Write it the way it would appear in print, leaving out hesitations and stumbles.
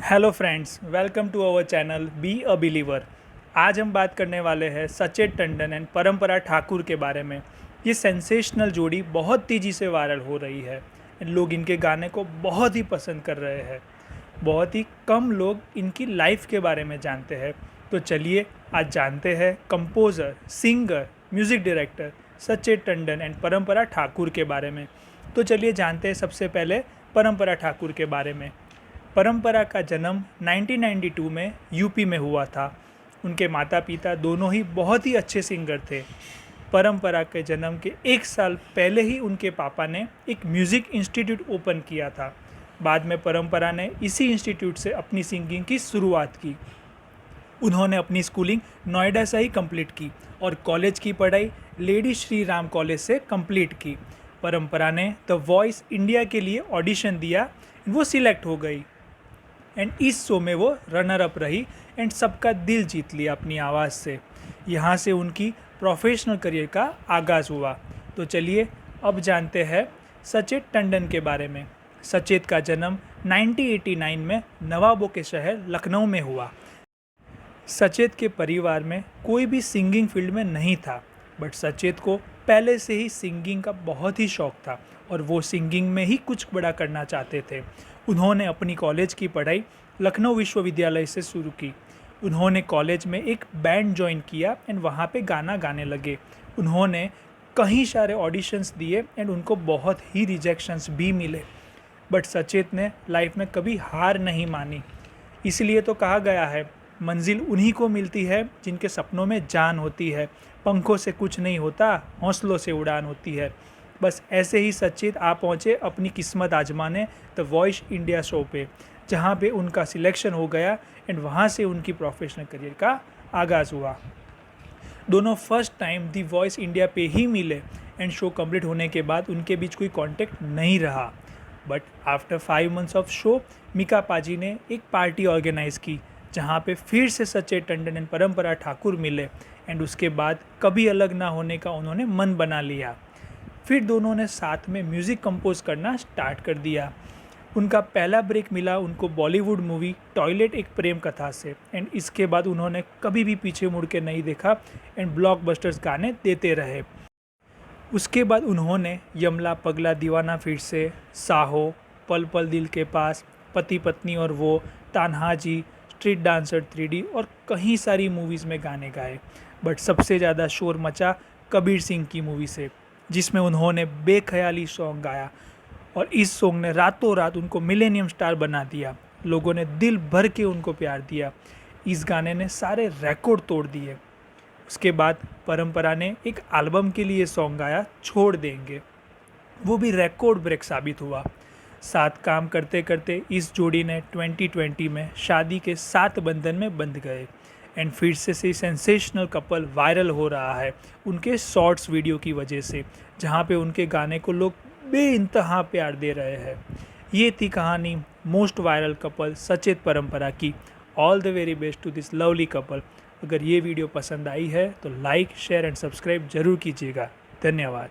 Hello friends, welcome to our channel be a believer. आज हम बात करने वाले हैं सचेत टंडन एंड परंपरा ठाकुर के बारे में। ये सेंसेशनल जोड़ी बहुत तेज़ी से वायरल हो रही है। लोग इनके गाने को बहुत ही पसंद कर रहे हैं। बहुत ही कम लोग इनकी लाइफ के बारे में जानते हैं। तो चलिए आज जानते हैं कंपोज़र, सिंगर, म्यूज़िक डायरेक्टर सचेत टंडन एंड परंपरा ठाकुर के बारे में। तो चलिए जानते हैं सबसे पहले परंपरा ठाकुर के बारे में। परंपरा का जन्म 1992 में यूपी में हुआ था। उनके माता पिता दोनों ही बहुत ही अच्छे सिंगर थे। परंपरा के जन्म के एक साल पहले ही उनके पापा ने एक म्यूज़िक इंस्टीट्यूट ओपन किया था। बाद में परंपरा ने इसी इंस्टीट्यूट से अपनी सिंगिंग की शुरुआत की। उन्होंने अपनी स्कूलिंग नोएडा से ही कंप्लीट की और कॉलेज की पढ़ाई लेडी श्री राम कॉलेज से कंप्लीट की। परंपरा ने द वॉइस इंडिया के लिए ऑडिशन दिया, वो सिलेक्ट हो गई एंड इस शो में वो रनर अप रही एंड सबका दिल जीत लिया अपनी आवाज़ से। यहाँ से उनकी प्रोफेशनल करियर का आगाज़ हुआ। तो चलिए अब जानते हैं सचेत टंडन के बारे में। सचेत का जन्म 1989 में नवाबों के शहर लखनऊ में हुआ। सचेत के परिवार में कोई भी सिंगिंग फील्ड में नहीं था, बट सचेत को पहले से ही सिंगिंग का बहुत ही शौक था और वो सिंगिंग में ही कुछ बड़ा करना चाहते थे। उन्होंने अपनी कॉलेज की पढ़ाई लखनऊ विश्वविद्यालय से शुरू की। उन्होंने कॉलेज में एक बैंड ज्वाइन किया एंड वहाँ पे गाना गाने लगे। उन्होंने कई सारे ऑडिशंस दिए एंड उनको बहुत ही रिजेक्शंस भी मिले, बट सचेत ने लाइफ में कभी हार नहीं मानी। इसलिए तो कहा गया है, मंजिल उन्हीं को मिलती है जिनके सपनों में जान होती है। पंखों से कुछ नहीं होता, हौसलों से उड़ान होती है। बस ऐसे ही सचेत आ पहुँचे अपनी किस्मत आजमाने द वॉइस इंडिया शो पे, जहाँ पे उनका सिलेक्शन हो गया एंड वहाँ से उनकी प्रोफेशनल करियर का आगाज़ हुआ। दोनों फर्स्ट टाइम दी वॉइस इंडिया पे ही मिले एंड शो कंप्लीट होने के बाद उनके बीच कोई कांटेक्ट नहीं रहा। But after 5 months of show Mika पाजी ने एक पार्टी ऑर्गेनाइज़ की, जहाँ पे फिर से सचेत टंडन एंड परंपरा ठाकुर मिले एंड उसके बाद कभी अलग ना होने का उन्होंने मन बना लिया। फिर दोनों ने साथ में म्यूज़िक कंपोज करना स्टार्ट कर दिया। उनका पहला ब्रेक मिला उनको बॉलीवुड मूवी टॉयलेट एक प्रेम कथा से एंड इसके बाद उन्होंने कभी भी पीछे मुड़ के नहीं देखा एंड ब्लॉकबस्टर्स गाने देते रहे। उसके बाद उन्होंने यमला पगला दीवाना फिर से, साहो, पल पल दिल के पास, पति पत्नी और वो, तान्हाजी, स्ट्रीट डांसर 3D और कई सारी मूवीज़ में गाने गाए। बट सबसे ज़्यादा शोर मचा कबीर सिंह की मूवी से, जिसमें उन्होंने बेख्याली सॉन्ग गाया और इस सॉन्ग ने रातों रात उनको मिलेनियम स्टार बना दिया। लोगों ने दिल भर के उनको प्यार दिया। इस गाने ने सारे रिकॉर्ड तोड़ दिए। उसके बाद परंपरा ने एक एल्बम के लिए सॉन्ग गाया, छोड़ देंगे। वो भी रिकॉर्ड ब्रेक साबित हुआ। साथ काम करते करते इस जोड़ी ने 2020 में शादी के 7 बंधन में बंध गए एंड फिर से सेंसेशनल कपल वायरल हो रहा है उनके शॉर्ट्स वीडियो की वजह से, जहाँ पे उनके गाने को लोग बेइंतहा प्यार दे रहे हैं। ये थी कहानी most viral couple Sachet Parampara की। All the very best to this lovely couple. अगर ये वीडियो पसंद आई है तो लाइक, शेयर एंड सब्सक्राइब जरूर कीजिएगा। धन्यवाद।